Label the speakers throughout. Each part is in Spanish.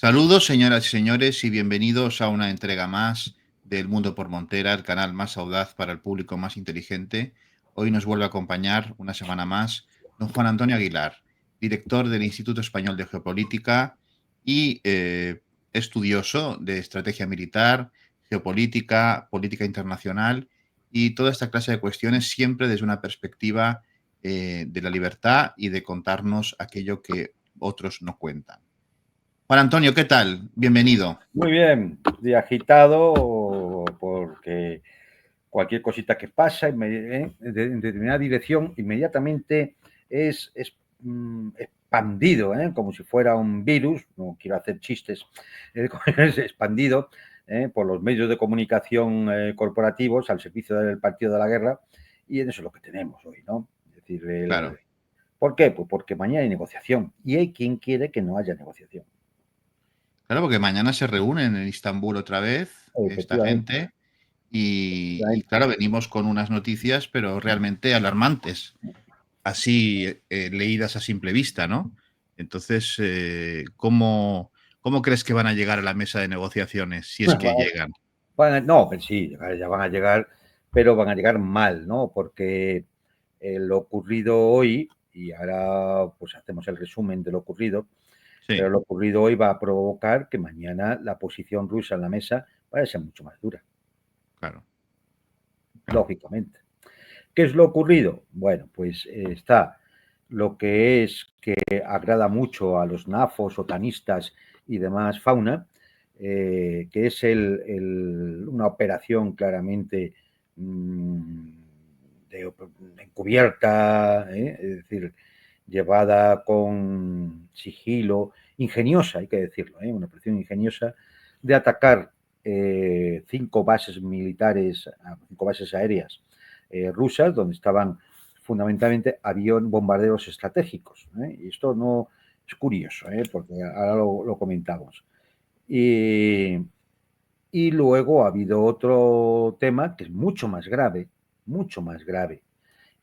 Speaker 1: Saludos, señoras y señores, y bienvenidos a una entrega más del Mundo por Montera, el canal más audaz para el público más inteligente. Hoy nos vuelve a acompañar una semana más don Juan Antonio Aguilar, director del Instituto Español de Geopolítica y estudioso de estrategia militar, geopolítica, política internacional y toda esta clase de cuestiones siempre desde una perspectiva de la libertad y de contarnos aquello que otros no cuentan. Juan Antonio, ¿qué tal? Bienvenido.
Speaker 2: Muy bien, de agitado porque cualquier cosita que pasa en determinada dirección inmediatamente es expandido, como si fuera un virus. No quiero hacer chistes, es expandido por los medios de comunicación corporativos al servicio del partido de la guerra, y eso es lo que tenemos hoy, ¿no? Es decir,
Speaker 1: Claro.
Speaker 2: ¿por qué? Pues porque mañana hay negociación y hay quien quiere que no haya negociación.
Speaker 1: Claro, porque mañana se reúnen en Estambul otra vez esta
Speaker 2: Efectivamente.
Speaker 1: gente y claro, venimos con unas noticias, pero realmente alarmantes, así leídas a simple vista, ¿no? Entonces, ¿cómo crees que van a llegar a la mesa de negociaciones si es que llegan?
Speaker 2: No, pero sí, ya van a llegar, pero van a llegar mal, ¿no? Porque lo ocurrido hoy, y ahora pues hacemos el resumen de lo ocurrido, pero
Speaker 1: Sí,
Speaker 2: lo ocurrido hoy va a provocar que mañana la posición rusa en la mesa vaya a ser mucho más dura,
Speaker 1: claro, claro.
Speaker 2: lógicamente. ¿Qué es lo ocurrido? Bueno, pues está lo que es que agrada mucho a los nafos, otanistas y demás fauna, que es una operación claramente encubierta, es decir, llevada con sigilo, ingeniosa, hay que decirlo, una operación ingeniosa de atacar 5 bases militares, 5 bases aéreas rusas, donde estaban fundamentalmente bombarderos estratégicos. Y esto no es curioso, porque ahora lo comentamos. Y luego ha habido otro tema que es mucho más grave,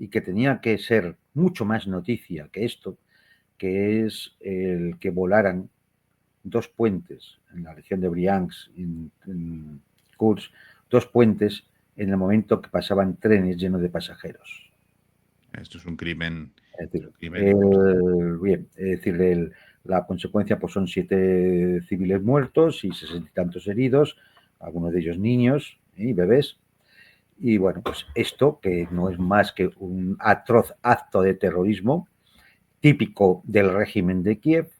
Speaker 2: y que tenía que ser mucho más noticia que esto, que es el que volaran 2 puentes en la región de Briansk, en Kursk, 2 puentes en el momento que pasaban trenes llenos de pasajeros.
Speaker 1: Esto es un crimen,
Speaker 2: Es
Speaker 1: es
Speaker 2: decir,
Speaker 1: un crimen
Speaker 2: bien, es decir, la consecuencia pues son 7 civiles muertos y 60 y tantos heridos, algunos de ellos niños y bebés. Y bueno, pues esto, que no es más que un atroz acto de terrorismo típico del régimen de Kiev,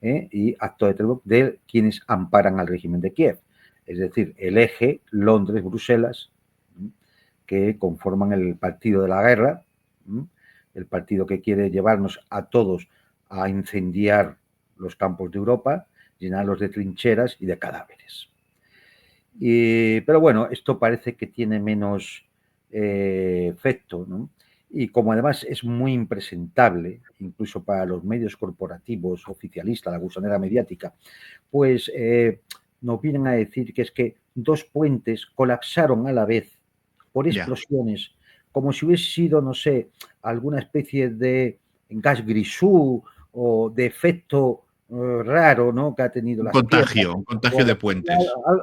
Speaker 2: y acto de terror de quienes amparan al régimen de Kiev, es decir, el eje Londres-Bruselas, que conforman el partido de la guerra, el partido que quiere llevarnos a todos a incendiar los campos de Europa, llenarlos de trincheras y de cadáveres. Pero bueno, esto parece que tiene menos efecto, ¿no? Y como además es muy impresentable, incluso para los medios corporativos oficialistas, la gusanera mediática, pues nos vienen a decir que es que 2 puentes colapsaron a la vez por
Speaker 1: ya,
Speaker 2: explosiones, como si hubiese sido, no sé, alguna especie de gas grisú o de efecto raro, ¿no?, que ha tenido las piedras,
Speaker 1: un contagio de
Speaker 2: o
Speaker 1: puentes.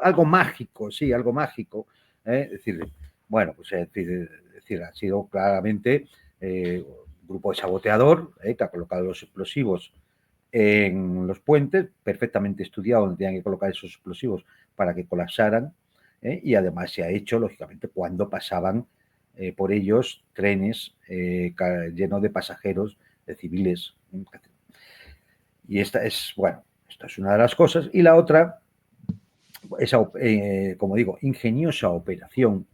Speaker 2: algo mágico, sí, algo mágico. Es decir, bueno, pues es decir, ha sido claramente un grupo de saboteador que ha colocado los explosivos en los puentes, perfectamente estudiado donde tenían que colocar esos explosivos para que colapsaran, y además se ha hecho, lógicamente, cuando pasaban por ellos trenes llenos de pasajeros, de civiles. Y esta es, bueno, esta es una de las cosas. Y la otra, esa, como digo, ingeniosa operación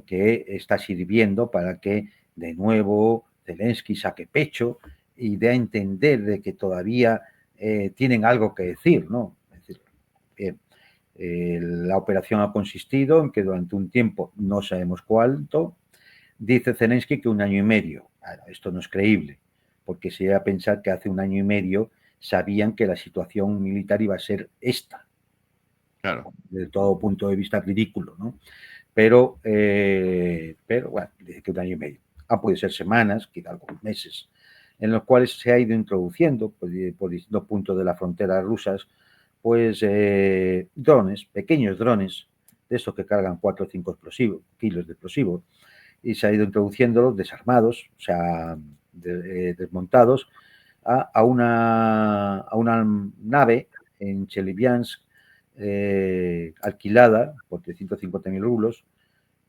Speaker 2: que está sirviendo para que de nuevo Zelensky saque pecho y dé a entender de que todavía tienen algo que decir, ¿no? Es decir, bien, la operación ha consistido en que durante un tiempo, no sabemos cuánto, dice Zelensky que 1 año y medio. Bueno, esto no es creíble, porque se llega a pensar que hace 1 año y medio sabían que la situación militar iba a ser esta,
Speaker 1: Claro.
Speaker 2: desde todo punto de vista ridículo, ¿no? Pero bueno, dice que 1 año y medio. Han podido ser semanas, quizá algunos meses, en los cuales se ha ido introduciendo por distintos puntos de la frontera rusas pues drones, pequeños drones, de esos que cargan 4 o 5 kilos de explosivo, y se ha ido introduciéndolos desarmados, o sea, desmontados, a una nave en Chelyabinsk alquilada por 350.000 rublos,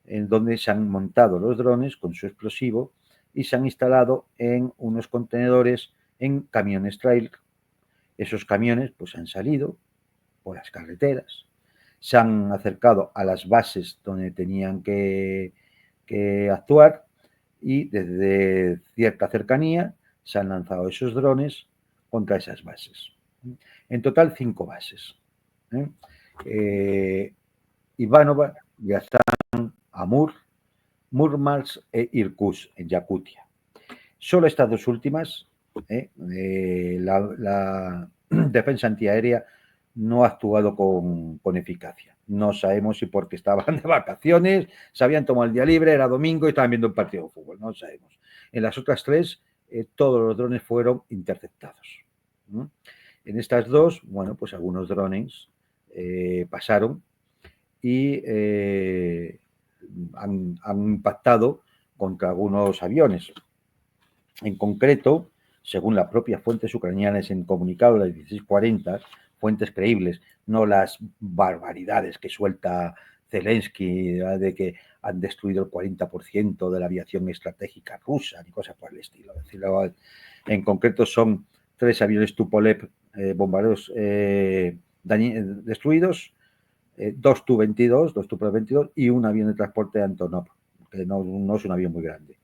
Speaker 2: en donde se han montado los drones con su explosivo y se han instalado en unos contenedores en camiones trailer. Esos camiones pues han salido por las carreteras, se han acercado a las bases donde tenían que actuar y desde cierta cercanía se han lanzado esos drones contra esas bases. En total 5 bases. Ivanova, Yazan, Amur, Murmansk e Irkutsk, en Yakutia. Solo estas dos últimas, la defensa antiaérea no ha actuado con eficacia. No sabemos si porque estaban de vacaciones, se habían tomado el día libre, era domingo y estaban viendo un partido de fútbol, no sabemos. En las otras tres, todos los drones fueron interceptados. En estas dos, bueno, pues algunos drones pasaron y han impactado contra algunos aviones. En concreto, según las propias fuentes ucranianas en comunicado de 1640, fuentes creíbles, no las barbaridades que suelta Zelensky de que han destruido el 40% de la aviación estratégica rusa, ni cosas por el estilo. Es decir, en concreto son 3 aviones Tupolev bombarderos destruidos, 2 Tu-22, 2 Tu-22 y un avión de transporte de Antonov, que no es un avión muy grande.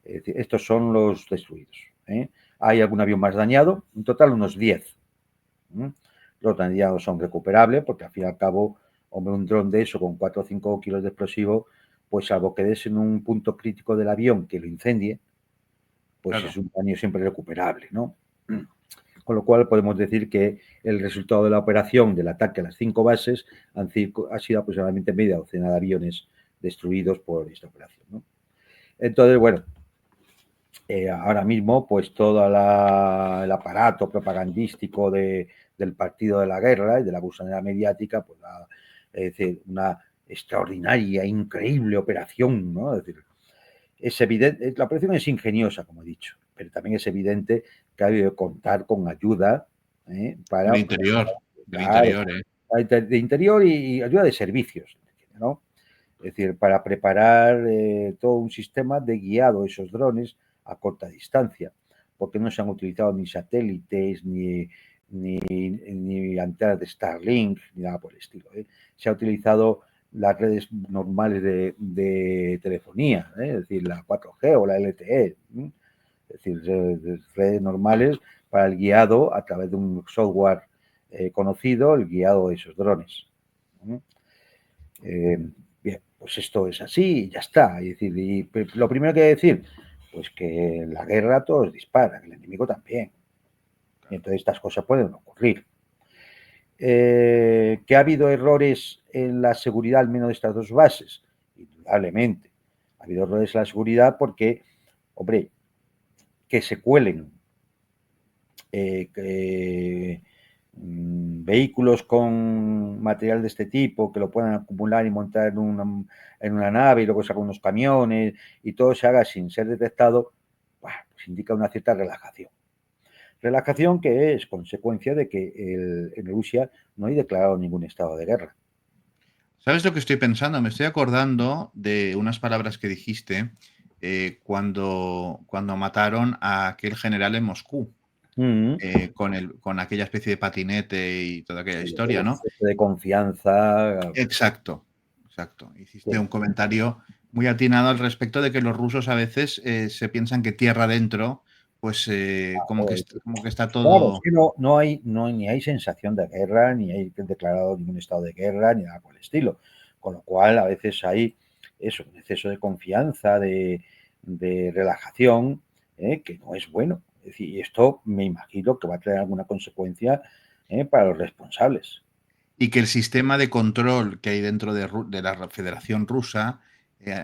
Speaker 2: Es decir, estos son los destruidos. Hay algún avión más dañado, en total unos 10. Los dañados son recuperables porque al fin y al cabo, hombre, un dron de eso con 4 o 5 kilos de explosivo, pues salvo que des en un punto crítico del avión que lo incendie, pues claro, es un daño siempre recuperable, ¿no? Con lo cual podemos decir que el resultado de la operación del ataque a las 5 bases ha sido aproximadamente media docena de aviones destruidos por esta operación, ¿no? Entonces, bueno, ahora mismo, pues todo el aparato propagandístico del partido de la guerra y de la gusanera mediática, pues es decir, una extraordinaria, increíble operación, ¿no? Es decir, es evidente, la operación es ingeniosa, como he dicho, pero también es evidente que ha habido que contar con ayuda para...
Speaker 1: Del interior,
Speaker 2: de interior y ayuda de servicios, ¿no? Es decir, para preparar todo un sistema de guiado esos drones a corta distancia, porque no se han utilizado ni satélites, ni antenas de Starlink, ni nada por el estilo. Se ha utilizado las redes normales de telefonía, es decir, la 4G o la LTE, es decir, redes normales para el guiado a través de un software conocido, el guiado de esos drones. Bien, pues esto es así y ya está. Es decir, y lo primero que hay que decir, pues que en la guerra todos disparan, el enemigo también. Y entonces estas cosas pueden ocurrir. ¿Que ha habido errores en la seguridad, al menos de estas dos bases? Indudablemente. Ha habido errores en la seguridad porque, hombre, que se cuelen vehículos con material de este tipo que lo puedan acumular y montar en una nave y luego sacar unos camiones y todo se haga sin ser detectado, pues indica una cierta relajación. Relajación que es consecuencia de que en Rusia no hay declarado ningún estado de guerra.
Speaker 1: ¿Sabes lo que estoy pensando? Me estoy acordando de unas palabras que dijiste cuando mataron a aquel general en Moscú. Con aquella especie de patinete y toda aquella historia, ¿no?
Speaker 2: De confianza.
Speaker 1: Exacto. Hiciste un comentario muy atinado al respecto de que los rusos a veces se piensan que tierra adentro, pues como que está todo...
Speaker 2: Claro, es que ni hay sensación de guerra, ni hay declarado ningún estado de guerra, ni nada por el estilo. Con lo cual, a veces hay eso, un exceso de confianza, de relajación, que no es bueno. Es decir, y esto me imagino que va a traer alguna consecuencia para los responsables.
Speaker 1: Y que el sistema de control que hay dentro de la Federación Rusa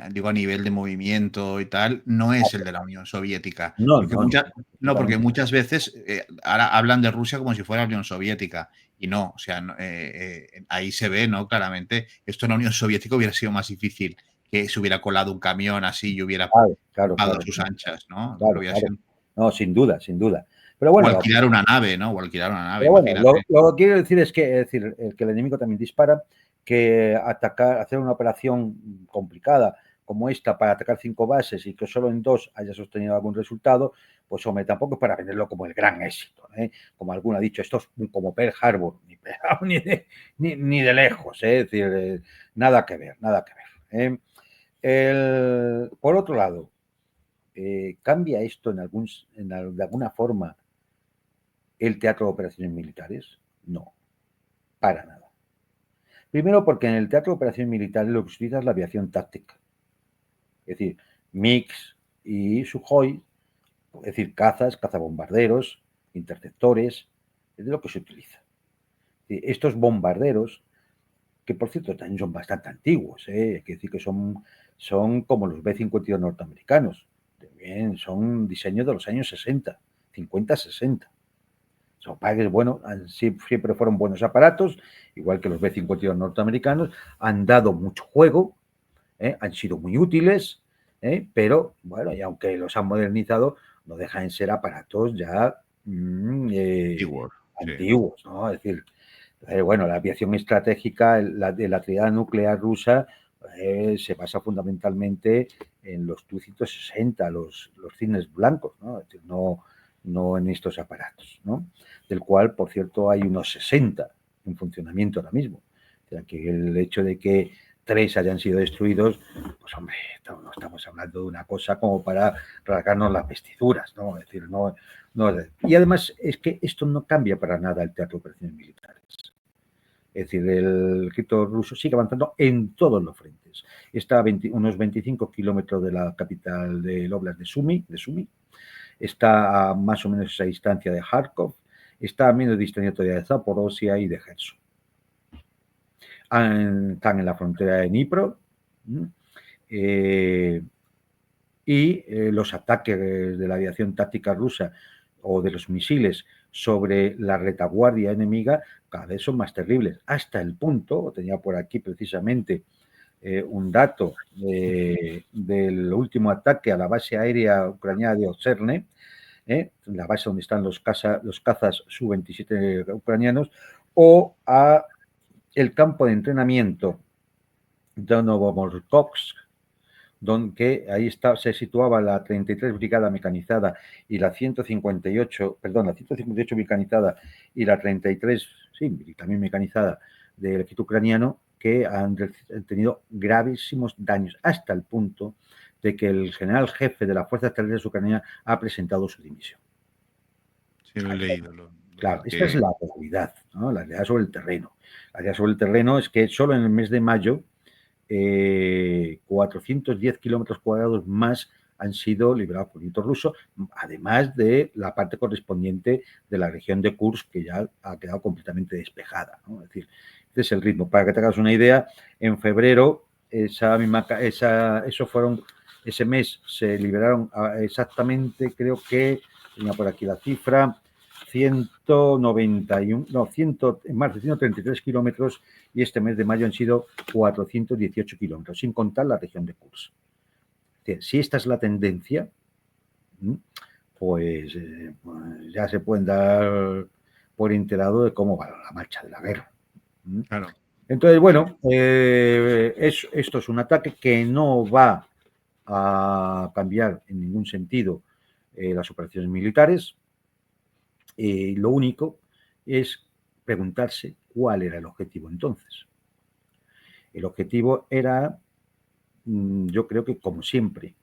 Speaker 1: digo a nivel de movimiento y tal, no es el de la Unión Soviética.
Speaker 2: No,
Speaker 1: Porque
Speaker 2: no, no,
Speaker 1: no, porque
Speaker 2: absolutamente.
Speaker 1: muchas veces ahora hablan de Rusia como si fuera la Unión Soviética. Y no, o sea, ahí se ve, ¿no? Claramente, esto en la Unión Soviética hubiera sido más difícil que se hubiera colado un camión así y hubiera
Speaker 2: Claro, claro,
Speaker 1: campado a
Speaker 2: claro,
Speaker 1: sus anchas, ¿no? Lo
Speaker 2: claro,
Speaker 1: hubiera
Speaker 2: claro.
Speaker 1: sido.
Speaker 2: No, sin duda, sin duda. Pero
Speaker 1: O
Speaker 2: bueno,
Speaker 1: alquilar una nave, ¿no? O alquilar una nave,
Speaker 2: pero bueno,
Speaker 1: imagínate.
Speaker 2: lo que quiero decir es que el enemigo también dispara, que atacar, hacer una operación complicada como esta para atacar 5 bases y que solo en 2 haya sostenido algún resultado, pues hombre, tampoco es para venderlo como el gran éxito, ¿eh? Como alguno ha dicho, esto es como Pearl Harbor, ni de lejos, ¿eh? Es decir, nada que ver, nada que ver. Por otro lado, ¿cambia esto de alguna forma el teatro de operaciones militares? No, para nada. Primero porque en el teatro de operaciones militares lo que se utiliza es la aviación táctica. Es decir, MiGs y Sukhoi, es decir, cazabombarderos, interceptores, es de lo que se utiliza. Estos bombarderos, que por cierto también son bastante antiguos, hay que decir que son como los B-52 norteamericanos, también son diseños de los años 60, 50-60. Son padres, bueno, siempre fueron buenos aparatos, igual que los B-52 norteamericanos, han dado mucho juego, han sido muy útiles, pero bueno, y aunque los han modernizado, no dejan de ser aparatos ya
Speaker 1: Antiguos, sí.
Speaker 2: antiguos, ¿no? Es decir, bueno, la aviación estratégica de la trinidad nuclear rusa se basa fundamentalmente en los Tu-160, los cines blancos, ¿no? Es decir, no en estos aparatos, ¿no? Del cual, por cierto, hay unos 60 en funcionamiento ahora mismo. O sea, que el hecho de que 3 hayan sido destruidos, pues hombre, no estamos hablando de una cosa como para rasgarnos las vestiduras, ¿no? Es decir, y además es que esto no cambia para nada el teatro de operaciones militares. Es decir, el ejército ruso sigue avanzando en todos los frentes. Está a unos 25 kilómetros de la capital del Oblast de Sumy, está a más o menos esa distancia de Kharkov, está a menos distancia todavía de Zaporozhia y de Gerson. Están en la frontera de Dnipro, y los ataques de la aviación táctica rusa o de los misiles sobre la retaguardia enemiga cada vez son más terribles, hasta el punto, tenía por aquí precisamente un dato del último ataque a la base aérea ucraniana de Oserne, la base donde están los cazas Su-27 ucranianos, o a el campo de entrenamiento de Novomorkovsk, donde ahí se situaba la 33 Brigada Mecanizada y la 158, perdón, la 158 mecanizada y la 33, sí, también mecanizada del ejército ucraniano, que han tenido gravísimos daños, hasta el punto de que el general jefe de las fuerzas terrestres ucranianas ha presentado su dimisión.
Speaker 1: Sí, lo he leído.
Speaker 2: Claro, esta es la realidad, ¿no? La realidad sobre el terreno. La realidad sobre el terreno es que solo en el mes de mayo 410 kilómetros cuadrados más han sido liberados por el ejército ruso, además de la parte correspondiente de la región de Kursk, que ya ha quedado completamente despejada, ¿no? Es decir, este es el ritmo. Para que te hagas una idea, en febrero, ese mes se liberaron exactamente, creo que, tenía por aquí la cifra, 191, no, 100, más de 133 kilómetros, y este mes de mayo han sido 418 kilómetros, sin contar la región de Kursk. Si esta es la tendencia, pues ya se pueden dar por enterado de cómo va la marcha de la guerra.
Speaker 1: Claro.
Speaker 2: Entonces, bueno, esto es un ataque que no va a cambiar en ningún sentido las operaciones militares. Lo único es preguntarse cuál era el objetivo entonces. El objetivo era, yo creo que como siempre,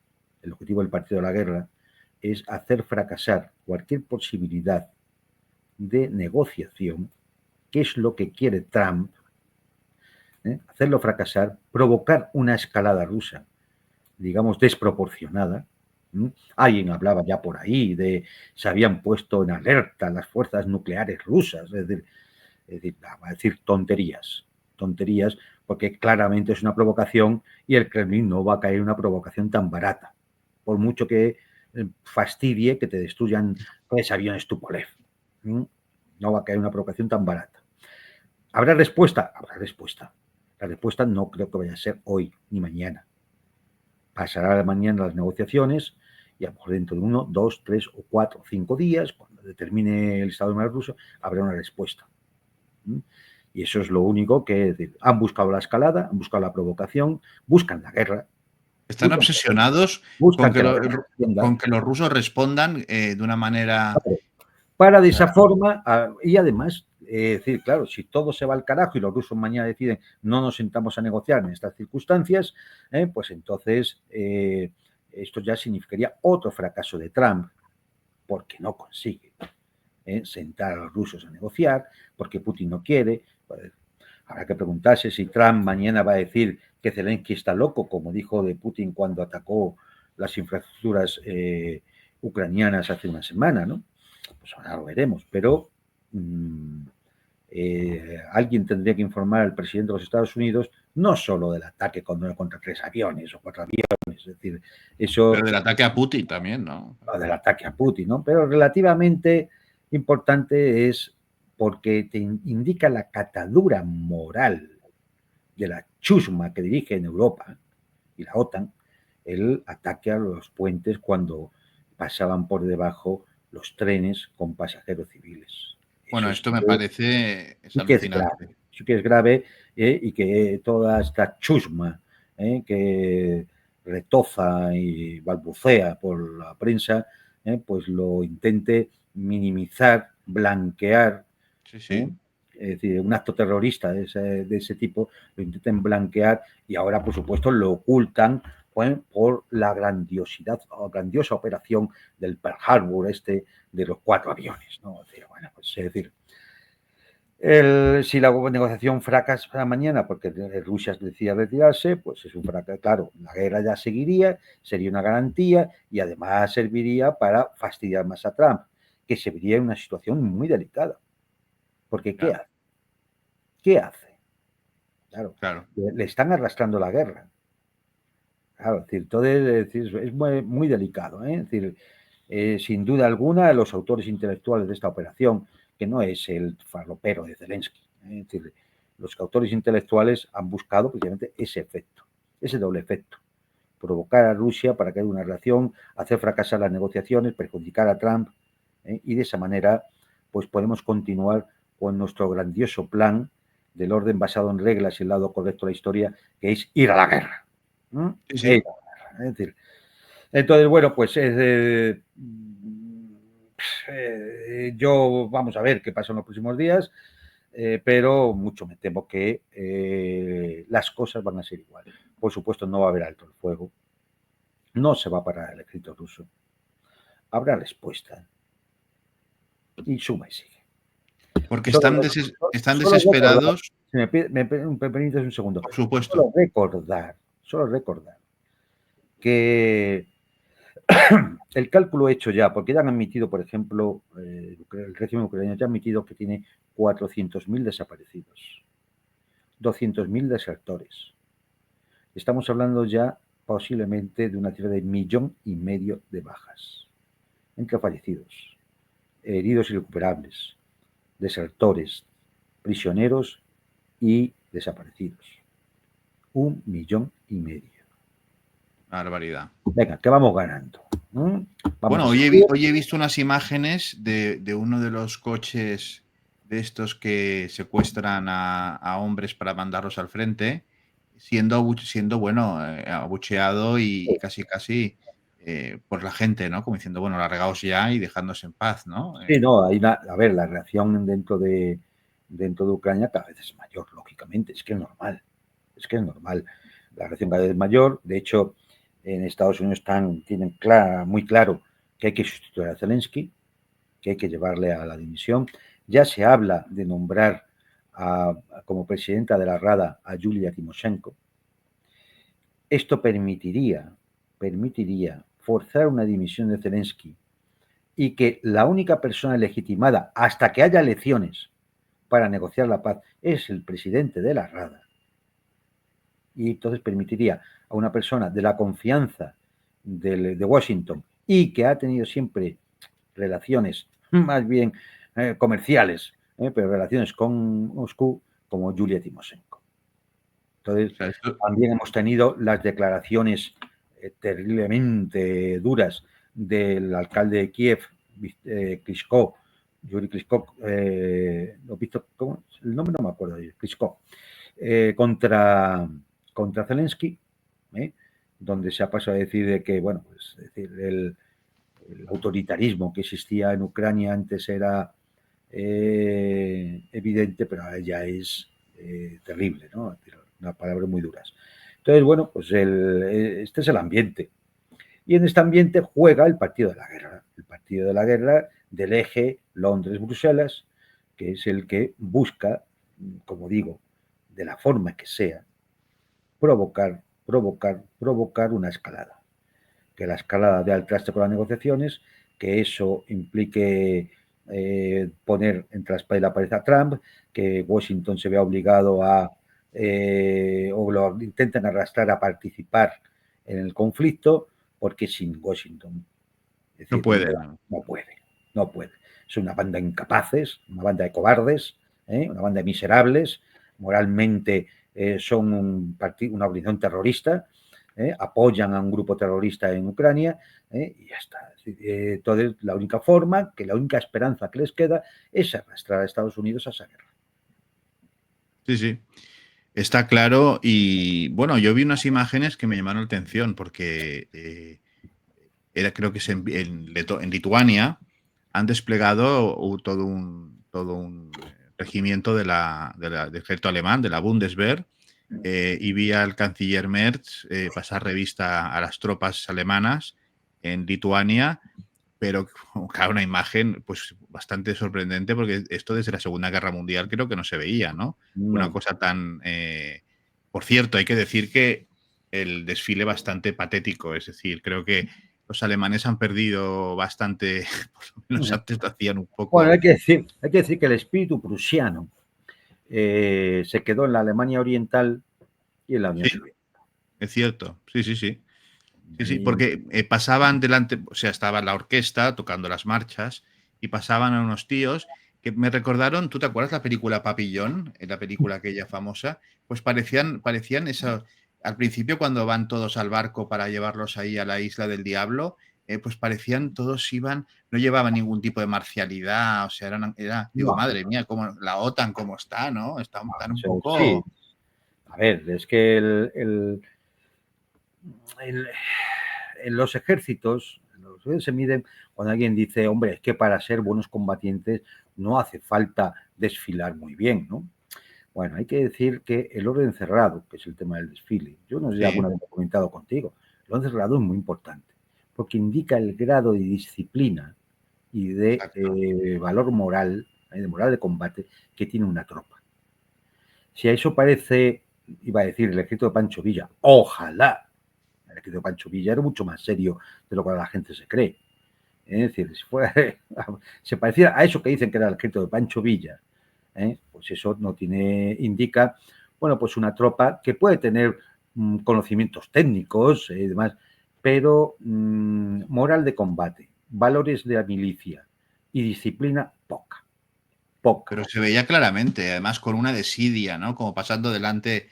Speaker 2: el objetivo del partido de la guerra es hacer fracasar cualquier posibilidad de negociación, que es lo que quiere Trump, hacerlo fracasar, provocar una escalada rusa, digamos, desproporcionada. Alguien hablaba ya por ahí de se habían puesto en alerta las fuerzas nucleares rusas, es decir, va a decir tonterías, tonterías, porque claramente es una provocación y el Kremlin no va a caer en una provocación tan barata, por mucho que fastidie que te destruyan 3 aviones Tupolev. No va a caer en una provocación tan barata. ¿Habrá respuesta? Habrá respuesta. La respuesta no creo que vaya a ser hoy ni mañana. Pasará mañana las negociaciones y a lo mejor dentro de 1, 2, 3 o 4 o 5 días, cuando determine el Estado Mayor ruso, habrá una respuesta. Y eso es lo único que han buscado la escalada, han buscado la provocación, buscan la guerra.
Speaker 1: Están obsesionados
Speaker 2: buscan que la guerra
Speaker 1: con que los rusos respondan de una manera...
Speaker 2: Para de esa forma, y además, decir, claro, si todo se va al carajo y los rusos mañana deciden no nos sentamos a negociar en estas circunstancias, pues entonces esto ya significaría otro fracaso de Trump, porque no consigue sentar a los rusos a negociar, porque Putin no quiere. Pues, habrá que preguntarse si Trump mañana va a decir que Zelensky está loco, como dijo de Putin cuando atacó las infraestructuras ucranianas hace una semana, ¿no? Pues ahora lo veremos, pero alguien tendría que informar al presidente de los Estados Unidos no solo del ataque contra 3 aviones o 4 aviones, es decir, eso...
Speaker 1: Pero del ataque a Putin también, ¿no?
Speaker 2: O del ataque a Putin, ¿no? Pero relativamente importante es porque te indica la catadura moral de la chusma que dirige en Europa y la OTAN el ataque a los puentes cuando pasaban por debajo los trenes con pasajeros civiles.
Speaker 1: Bueno,
Speaker 2: eso
Speaker 1: esto me parece alucinante.
Speaker 2: Sí que es grave y que toda esta chusma que retoza y balbucea por la prensa, pues lo intente minimizar, blanquear.
Speaker 1: Sí, sí.
Speaker 2: Es decir, un acto terrorista de ese tipo lo intenten blanquear y ahora, por supuesto, lo ocultan por la grandiosidad o grandiosa operación del Pearl Harbor de los 4 aviones, ¿no? Bueno, pues, es decir, si la negociación fracasa mañana porque Rusia decide retirarse, pues es un fracaso. Claro, la guerra ya seguiría, sería una garantía y además serviría para fastidiar más a Trump, que se vería en una situación muy delicada. Porque ¿qué hace? ¿Qué hace? Claro. Le están arrastrando la guerra. Claro, es decir, todo es muy, muy delicado. Es decir, sin duda alguna, los autores intelectuales de esta operación, que no es el farlopero de Zelensky, es decir, los autores intelectuales han buscado precisamente ese efecto, ese doble efecto. Provocar a Rusia para que haya una relación, hacer fracasar las negociaciones, perjudicar a Trump, y de esa manera pues podemos continuar con nuestro grandioso plan del orden basado en reglas y el lado correcto de la historia, que es ir a la guerra.
Speaker 1: Sí, sí.
Speaker 2: Es decir, entonces, bueno, pues yo vamos a ver qué pasa en los próximos días, pero mucho me temo que las cosas van a ser iguales. Por supuesto, no va a haber alto el fuego, no se va a parar el ejército ruso, habrá respuesta y suma y sigue.
Speaker 1: Porque están desesperados.
Speaker 2: Si me permites un segundo.
Speaker 1: Por supuesto.
Speaker 2: Solo recordar que el cálculo hecho ya, porque ya han admitido, por ejemplo, el régimen ucraniano ya ha admitido que tiene 400.000 desaparecidos, 200.000 desertores. Estamos hablando ya posiblemente de una cifra de 1,5 millones de bajas, entre fallecidos, heridos irrecuperables, desertores, prisioneros y desaparecidos. 1,5 millones.
Speaker 1: Barbaridad.
Speaker 2: Venga, que vamos ganando.
Speaker 1: Bueno, hoy he visto unas imágenes de uno de los coches de estos que secuestran a hombres para mandarlos al frente, siendo bueno, abucheado y casi por la gente, ¿no? Como diciendo, bueno, largaos ya y dejadnos en paz, ¿no?
Speaker 2: Sí, no, a ver, la reacción dentro de Ucrania cada vez es mayor, lógicamente, es que es normal, la reacción cada vez es mayor, de hecho, en Estados Unidos tienen muy claro que hay que sustituir a Zelensky, que hay que llevarle a la dimisión, ya se habla de nombrar como presidenta de la Rada a Yulia Timoshenko. Esto permitiría forzar una dimisión de Zelensky y que la única persona legitimada hasta que haya elecciones para negociar la paz es el presidente de la Rada, y entonces permitiría a una persona de la confianza de Washington y que ha tenido siempre relaciones más bien comerciales, pero relaciones con Moscú, como Yulia Timoshenko. Entonces,
Speaker 1: O sea, esto,
Speaker 2: también hemos tenido las declaraciones terriblemente duras del alcalde de Kiev, Klitschko, Yuri Klitschko, ¿lo visto? ¿Cómo? El nombre no me acuerdo, Klitschko, contra Zelensky, donde se ha pasado a decir de que, bueno, pues, es decir, el autoritarismo que existía en Ucrania antes era evidente, pero ahora ya es terrible, ¿no? Unas palabras muy duras. Entonces, bueno, pues este es el ambiente. Y en este ambiente juega el partido de la guerra. El partido de la guerra del eje Londres-Bruselas, que es el que busca, como digo, de la forma que sea, provocar una escalada. Que la escalada dé al traste con las negociaciones, que eso implique poner entre la espada y la pared a Trump, que Washington se vea obligado o lo intenten arrastrar a participar en el conflicto, porque sin Washington, es
Speaker 1: no
Speaker 2: decir,
Speaker 1: puede, ¿no?
Speaker 2: no puede. Es una banda de incapaces, una banda de cobardes, una banda de miserables, moralmente son una organización terrorista, apoyan a un grupo terrorista en Ucrania, y ya está. Entonces, la única forma, la única esperanza que les queda es arrastrar a Estados Unidos a esa guerra.
Speaker 1: Sí, sí. Está claro. Y bueno, yo vi unas imágenes que me llamaron la atención porque creo que es en Lituania, han desplegado todo un regimiento del ejército alemán, de la Bundeswehr, y vi al canciller Merz pasar revista a las tropas alemanas en Lituania, pero claro, una imagen pues bastante sorprendente, porque esto desde la Segunda Guerra Mundial creo que no se veía, ¿no? Una
Speaker 2: No.
Speaker 1: cosa tan... Por cierto, hay que decir que el desfile bastante patético, es decir, creo que los alemanes han perdido bastante, por lo menos antes lo hacían un
Speaker 2: Bueno,
Speaker 1: poco...
Speaker 2: hay que decir que el espíritu prusiano se quedó en la Alemania Oriental y en la Unión
Speaker 1: Sí,
Speaker 2: Soviética.
Speaker 1: es cierto, sí, sí, sí. Sí, sí,
Speaker 2: Y,
Speaker 1: porque pasaban delante, o sea, estaba la orquesta tocando las marchas y pasaban a unos tíos que me recordaron, ¿tú te acuerdas la película Papillón? La película aquella famosa, pues parecían eso, al principio cuando van todos al barco para llevarlos ahí a la isla del diablo, pues parecían, todos iban, no llevaban ningún tipo de marcialidad, o sea, digo,
Speaker 2: no,
Speaker 1: madre mía, cómo, la OTAN cómo está, ¿no? Están un
Speaker 2: sí.
Speaker 1: poco...
Speaker 2: A ver, es que el- en los ejércitos se miden cuando alguien dice, hombre, es que para ser buenos combatientes no hace falta desfilar muy bien, ¿no? Bueno, hay que decir que el orden cerrado, que es el tema del desfile, yo no sé si
Speaker 1: Sí,
Speaker 2: alguna vez lo he comentado contigo, el orden cerrado es muy importante, porque indica el grado de disciplina y de
Speaker 1: exacto.
Speaker 2: valor moral, de moral de combate que tiene una tropa. Si a eso parece, iba a decir el ejército de Pancho Villa, ojalá. El ejército de Pancho Villa era mucho más serio de lo que la gente se cree. Es decir, si fuera, se pareciera a eso que dicen que era el ejército de Pancho Villa, pues eso no tiene, indica, bueno, pues una tropa que puede tener conocimientos técnicos y demás, pero moral de combate, valores de la milicia y disciplina poca, poca.
Speaker 1: Pero se veía claramente, además con una desidia, ¿no? Como pasando delante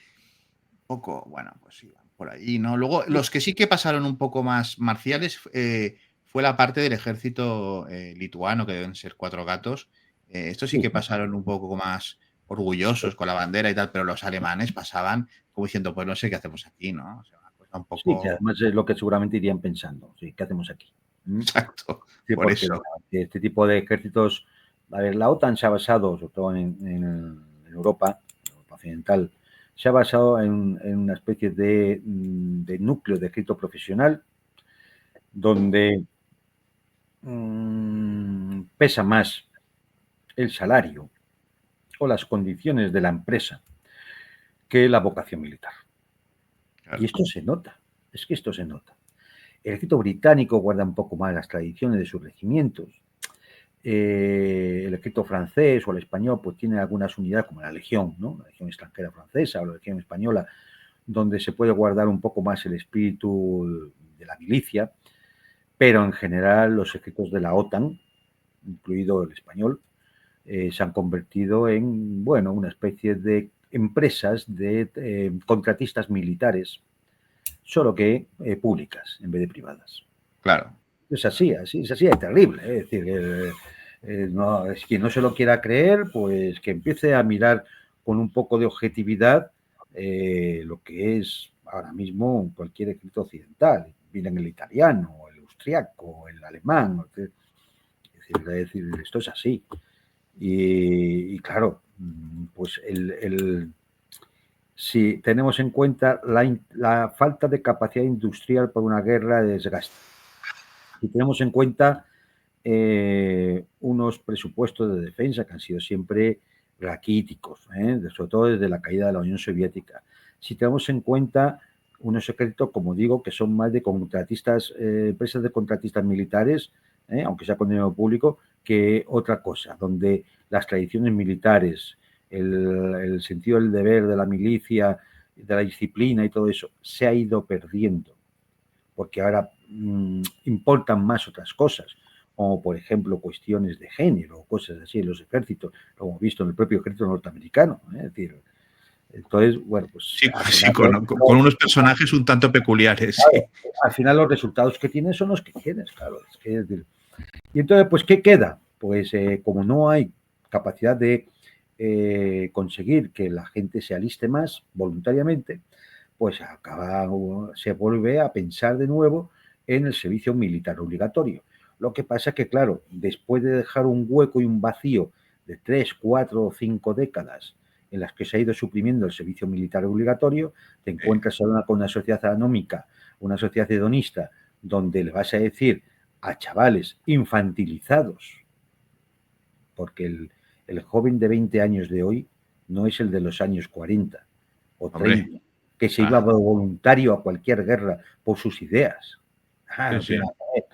Speaker 1: un poco, bueno, pues iban por ahí, ¿no? Luego, los que sí que pasaron un poco más marciales fue la parte del ejército lituano, que deben ser cuatro gatos. Estos sí
Speaker 2: Sí,
Speaker 1: que pasaron un poco más orgullosos con la bandera y tal, pero los alemanes pasaban como diciendo, pues no sé qué hacemos aquí, ¿no? O sea, una cosa un
Speaker 2: sí, que
Speaker 1: poco...
Speaker 2: además es lo que seguramente irían pensando, sí, ¿qué hacemos aquí? ¿Mm?
Speaker 1: Exacto,
Speaker 2: Sí,
Speaker 1: por
Speaker 2: porque
Speaker 1: eso.
Speaker 2: este tipo de ejércitos, a ver, la OTAN se ha basado, sobre todo en Europa, Europa occidental, se ha basado en una especie de núcleo de ejército profesional donde pesa más el salario o las condiciones de la empresa que la vocación militar. Y
Speaker 1: Claro.
Speaker 2: esto se nota, es que esto se nota. El ejército británico guarda un poco más las tradiciones de sus regimientos, El ejército francés o el español pues tiene algunas unidades como la Legión, ¿no? La Legión extranjera francesa o la Legión española, donde se puede guardar un poco más el espíritu de la milicia, pero en general los ejércitos de la OTAN, incluido el español, se han convertido en, bueno, una especie de empresas de contratistas militares, solo que públicas en vez de privadas.
Speaker 1: Claro.
Speaker 2: Es así, es terrible. Es decir, no, es quien no se lo quiera creer, pues que empiece a mirar con un poco de objetividad lo que es ahora mismo cualquier escrito occidental. Miren el italiano, el austriaco, el alemán. Es decir, esto es así. Y claro, pues si tenemos en cuenta la falta de capacidad industrial por una guerra de desgaste, si tenemos en cuenta unos presupuestos de defensa que han sido siempre raquíticos, sobre todo desde la caída de la Unión Soviética. Si tenemos en cuenta unos secretos, como digo, que son más de contratistas, empresas de contratistas militares, aunque sea con dinero público, que otra cosa, donde las tradiciones militares, el sentido del deber de la milicia, de la disciplina y todo eso, se ha ido perdiendo, porque ahora importan más otras cosas, como por ejemplo cuestiones de género, cosas así en los ejércitos, lo hemos visto en el propio ejército norteamericano. Es decir, entonces, bueno, pues
Speaker 1: Sí,
Speaker 2: al
Speaker 1: sí,
Speaker 2: final,
Speaker 1: con unos personajes un tanto peculiares. Sí.
Speaker 2: claro, al final los resultados que tienes son los que tienes, claro. Es decir, y entonces, pues, ¿qué queda? Pues como no hay capacidad de conseguir que la gente se aliste más voluntariamente, pues se vuelve a pensar de nuevo en el servicio militar obligatorio. Lo que pasa es que, claro, después de dejar un hueco y un vacío de 3, 4 o 5 décadas en las que se ha ido suprimiendo el servicio militar obligatorio, te encuentras ahora con una sociedad anómica, una sociedad hedonista, donde le vas a decir a chavales infantilizados, porque el joven de 20 años de hoy no es el de los años 40 o
Speaker 1: Hombre,
Speaker 2: 30, que se iba voluntario a cualquier guerra por sus ideas. No tiene nada que ver.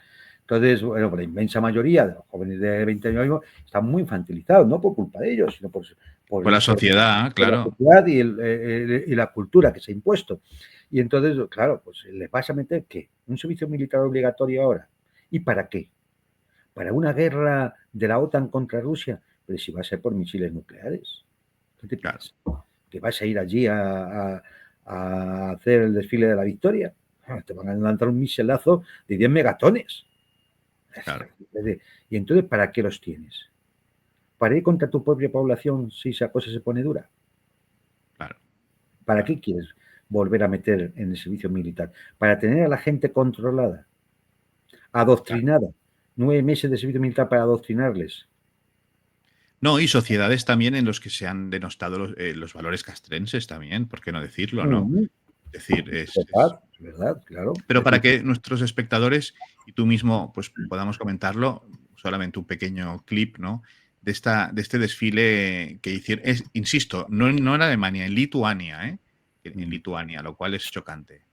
Speaker 2: Entonces, bueno, la inmensa mayoría de los jóvenes de 20 años están muy infantilizados, no por culpa de ellos, sino
Speaker 1: por la sociedad,
Speaker 2: por la
Speaker 1: claro.
Speaker 2: sociedad y la cultura que se ha impuesto. Y entonces, claro, pues les vas a meter ¿qué? Un servicio militar obligatorio ahora. ¿Y para qué? ¿Para una guerra de la OTAN contra Rusia? Pero si va a ser por misiles nucleares. ¿Qué te piensas? Claro. ¿Que vas a ir allí a hacer el desfile de la victoria? Te van a lanzar un misilazo de 10 megatones. Claro. Y entonces, ¿para qué los tienes? ¿Para ir contra tu propia población si esa cosa se pone dura?
Speaker 1: Claro.
Speaker 2: ¿Para qué quieres volver a meter en el servicio militar? ¿Para tener a la gente controlada? Adoctrinada. Claro. 9 meses de servicio militar para adoctrinarles.
Speaker 1: No, y sociedades también en los que se han denostado los valores castrenses también, ¿por qué no decirlo, no? Es decir,
Speaker 2: ¿Verdad? Claro.
Speaker 1: Pero para que nuestros espectadores y tú mismo pues podamos comentarlo, solamente un pequeño clip, ¿no? De este desfile que hicieron, insisto, no en Alemania, en Lituania, ¿eh? En Lituania, lo cual es chocante.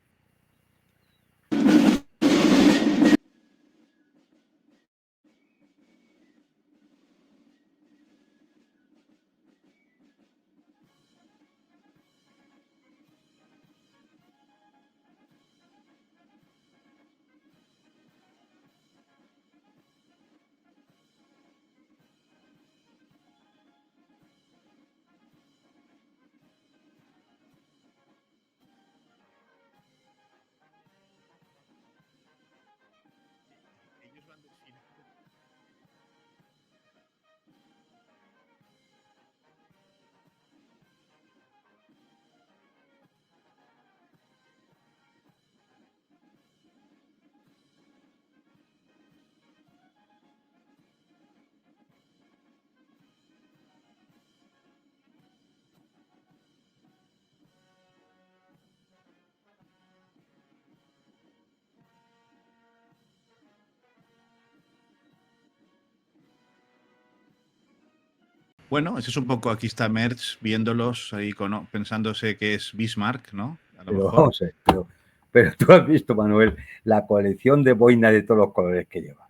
Speaker 1: Bueno, ese es un poco, aquí está Merz viéndolos ahí pensándose que es Bismarck, ¿no? A lo mejor.
Speaker 2: Vamos a ver, pero tú has visto, Manuel, la colección de boina de todos los colores que lleva.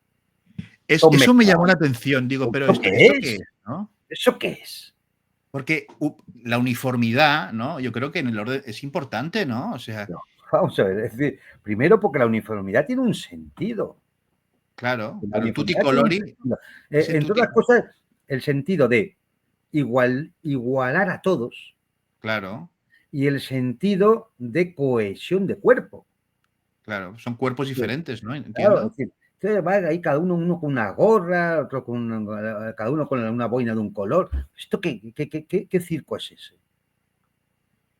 Speaker 1: Eso me llamó la atención. Digo, pero
Speaker 2: ¿Esto qué
Speaker 1: ¿esto qué
Speaker 2: es?
Speaker 1: es? ¿No?
Speaker 2: ¿Eso qué es?
Speaker 1: Porque la uniformidad, ¿no? Yo creo que en el orden es importante, ¿no? O sea,
Speaker 2: No, vamos a ver, es decir, primero porque la uniformidad tiene un sentido.
Speaker 1: claro,
Speaker 2: La
Speaker 1: pero el tutti
Speaker 2: uniformidad tiene un
Speaker 1: colori,
Speaker 2: sentido.
Speaker 1: ese
Speaker 2: Entre
Speaker 1: tutti,
Speaker 2: otras cosas, el sentido de igualar a todos
Speaker 1: claro,
Speaker 2: y el sentido de cohesión de cuerpo.
Speaker 1: claro, son cuerpos diferentes, ¿no?
Speaker 2: Claro, es
Speaker 1: Entiendo.
Speaker 2: decir, ustedes van ahí cada uno con una gorra, otro con cada uno con una boina de un color. ¿Esto qué circo es ese?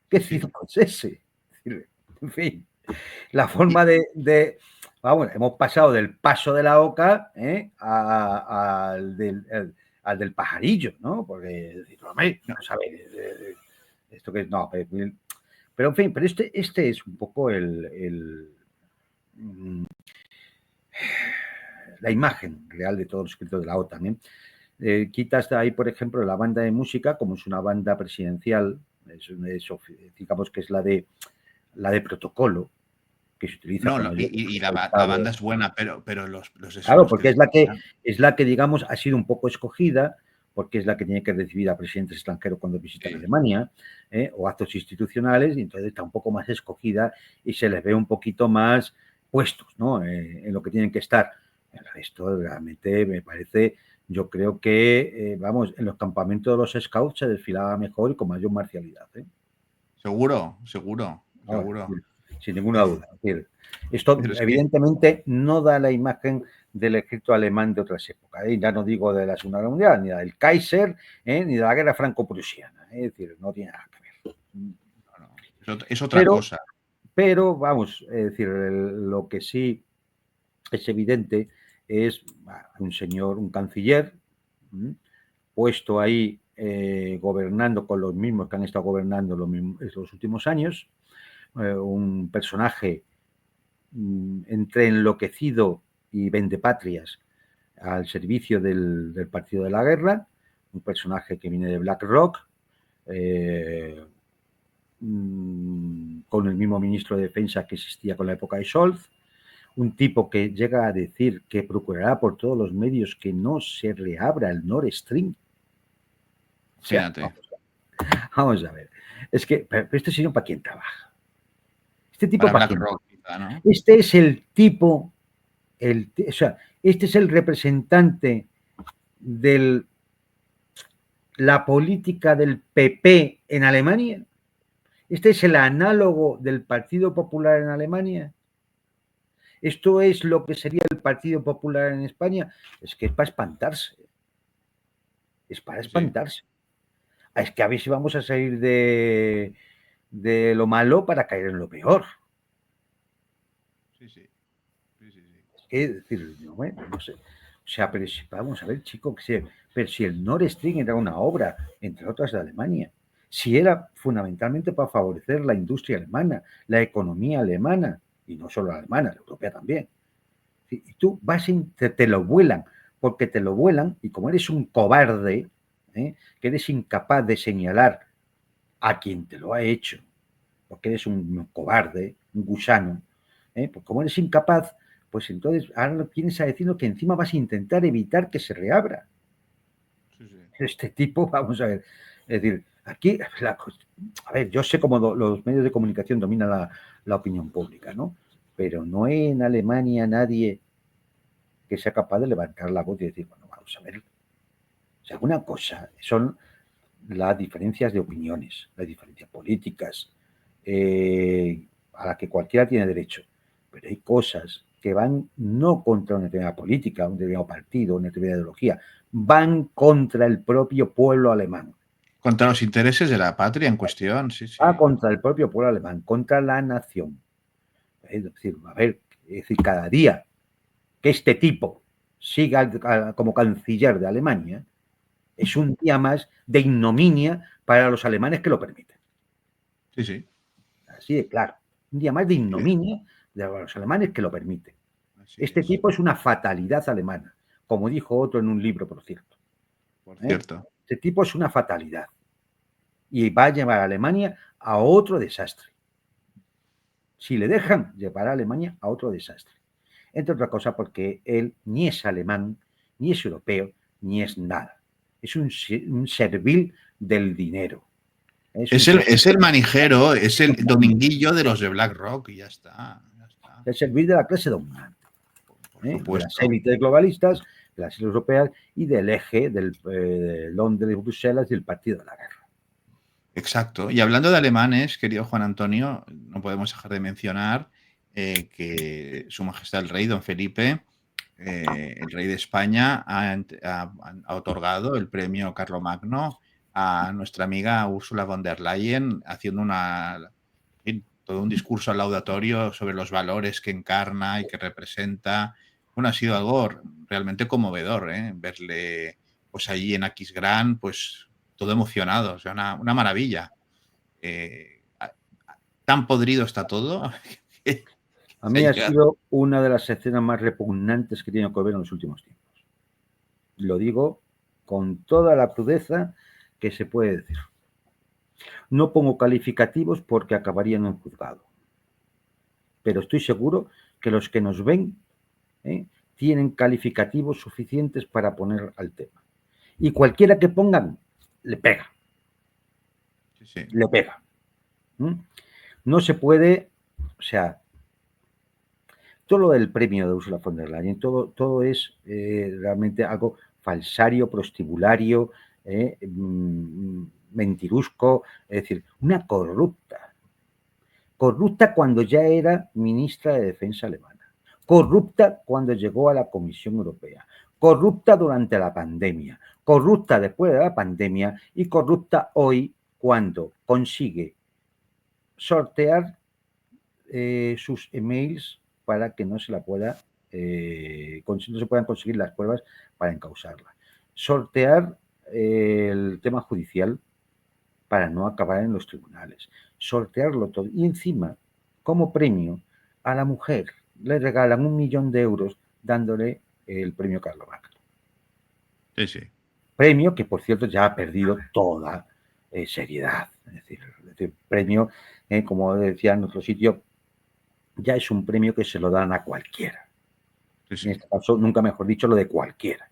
Speaker 2: ¿Qué
Speaker 1: Sí, sí.
Speaker 2: circo es ese? En fin, la forma vamos, hemos pasado del paso de la oca al del pajarillo, ¿no? Porque, hombre,
Speaker 1: No,
Speaker 2: vamos a ver, esto que no, pero en fin, pero este es un poco mm, la imagen real de todo lo escrito de la OTAN. Quitas de ahí, por ejemplo, la banda de música, como es una banda presidencial, digamos que es la de protocolo, que se utiliza
Speaker 1: no,
Speaker 2: cuando llega un
Speaker 1: y
Speaker 2: jefe de
Speaker 1: la
Speaker 2: Estado.
Speaker 1: banda es buena, pero
Speaker 2: Claro,
Speaker 1: los que
Speaker 2: porque
Speaker 1: desfilan,
Speaker 2: es la que, digamos, ha sido un poco escogida, porque es la que tiene que recibir a presidentes extranjeros cuando visitan
Speaker 1: sí,
Speaker 2: Alemania, o actos institucionales, y entonces está un poco más escogida y se les ve un poquito más puestos, ¿no? En lo que tienen que estar. El resto realmente me parece, yo creo que, vamos, en los campamentos de los scouts se desfilaba mejor y con mayor marcialidad, ¿eh?
Speaker 1: seguro, seguro,
Speaker 2: Vamos,
Speaker 1: seguro.
Speaker 2: sin ninguna duda. Es decir, esto
Speaker 1: Pero es que,
Speaker 2: evidentemente no da la imagen del ejército alemán de otras épocas. Ya no digo de la Segunda Guerra Mundial, ni del Kaiser, ni de la guerra franco-prusiana. Es decir, no tiene nada que ver.
Speaker 1: no, no, es otra
Speaker 2: Pero,
Speaker 1: cosa.
Speaker 2: vamos, es decir, lo que sí es evidente es un señor, un canciller, puesto ahí gobernando con los mismos que han estado gobernando los últimos años, un personaje entre enloquecido y vendepatrias al servicio del partido de la guerra, un personaje que viene de BlackRock, con el mismo ministro de Defensa que existía con la época de Scholz, un tipo que llega a decir que procurará por todos los medios que no se reabra el Nord Stream. O sea,
Speaker 1: Fíjate,
Speaker 2: vamos a ver. Es que, pero este señor, ¿para quién trabaja? Este tipo,
Speaker 1: para
Speaker 2: ¿para quién?
Speaker 1: BlackRock, quizá, ¿no?
Speaker 2: Este es el tipo, o sea, este es el representante de la política del PP en Alemania. Este es el análogo del Partido Popular en Alemania. Esto es lo que sería el Partido Popular en España. Es que es para espantarse. Es para
Speaker 1: Sí, sí,
Speaker 2: espantarse. Es que a ver si vamos a salir de lo malo para caer en lo peor.
Speaker 1: sí, sí, sí, sí, sí.
Speaker 2: Es que, es decir, no sé. O sea, pero si, vamos a ver, chico, pero si el Nord Stream era una obra, entre otras, de Alemania, si era fundamentalmente para favorecer la industria alemana, la economía alemana, y no solo la alemana, la europea también. Y tú vas te lo vuelan, porque te lo vuelan, y como eres un cobarde, que eres incapaz de señalar a quien te lo ha hecho, porque eres un cobarde, un gusano, pues como eres incapaz, pues entonces ahora vienes a decirnos que encima vas a intentar evitar que se reabra.
Speaker 1: Sí, sí.
Speaker 2: Este tipo, vamos a ver, es decir, aquí, a ver, yo sé cómo los medios de comunicación dominan la opinión pública, ¿no? Pero no hay en Alemania nadie que sea capaz de levantar la voz y decir, bueno, vamos a ver, o sea, una cosa son las diferencias de opiniones, las diferencias políticas, a las que cualquiera tiene derecho, pero hay cosas que van no contra una determinada política, un determinado partido, una determinada ideología, van contra el propio pueblo alemán,
Speaker 1: Contra los intereses de la patria en cuestión, sí,
Speaker 2: va
Speaker 1: sí.
Speaker 2: contra el propio pueblo alemán, contra la nación. Es decir, a ver, es decir, cada día que este tipo siga como canciller de Alemania, es un día más de ignominia para los alemanes que lo permiten.
Speaker 1: Sí, sí.
Speaker 2: Así de claro. Un día más de
Speaker 1: Sí,
Speaker 2: ignominia de los alemanes que lo permiten.
Speaker 1: así
Speaker 2: Este
Speaker 1: es.
Speaker 2: tipo es una fatalidad alemana, como dijo otro en un libro, por cierto.
Speaker 1: Por
Speaker 2: ¿eh?
Speaker 1: cierto.
Speaker 2: Este tipo es una fatalidad y va a llevar a Alemania a otro desastre. Si le dejan, llevará a Alemania a otro desastre. Entre otras cosas porque él ni es alemán ni es europeo, ni es nada. Es un servil del dinero.
Speaker 1: Es el manijero, es el dominguillo de los de BlackRock y ya está.
Speaker 2: El servil de la clase dominante.
Speaker 1: Por supuesto.
Speaker 2: De las élites globalistas, de las élites europeas y del eje del Londres, Bruselas y el Partido de la Guerra.
Speaker 1: Exacto. Y hablando de alemanes, querido Juan Antonio, no podemos dejar de mencionar que Su Majestad el Rey, don Felipe, el Rey de España, ha otorgado el premio Carlomagno a nuestra amiga Ursula von der Leyen, haciendo todo un discurso laudatorio sobre los valores que encarna y que representa. Bueno, ha sido algo realmente conmovedor, verle pues allí en Aquisgrán, pues todo emocionado, o sea, una maravilla. Tan podrido está todo.
Speaker 2: A mí ha sido una de las escenas más repugnantes que he tenido que ver en los últimos tiempos. Lo digo con toda la crudeza que se puede decir. No pongo calificativos porque acabarían en juzgado. Pero estoy seguro que los que nos ven tienen calificativos suficientes para poner al tema. Y cualquiera que pongan, le pega.
Speaker 1: Sí.
Speaker 2: Le pega. No se puede, o sea, todo lo del premio de Ursula von der Leyen, todo es realmente algo falsario, prostibulario, mentirusco, es decir, una corrupta. Corrupta cuando ya era ministra de Defensa alemana. Corrupta cuando llegó a la Comisión Europea. Corrupta durante la pandemia. Corrupta después de la pandemia y corrupta hoy cuando consigue sortear sus emails para que no se la pueda, no se puedan conseguir las pruebas para encausarla. Sortear el tema judicial para no acabar en los tribunales. Sortearlo todo. Y encima, como premio, a la mujer le regalan 1 millón de euros dándole el premio Carlomagno.
Speaker 1: Sí.
Speaker 2: Premio que, por cierto, ya ha perdido toda seriedad. Es decir, premio, como decía en otro sitio, ya es un premio que se lo dan a cualquiera.
Speaker 1: Sí.
Speaker 2: En este caso, nunca mejor dicho, lo de cualquiera.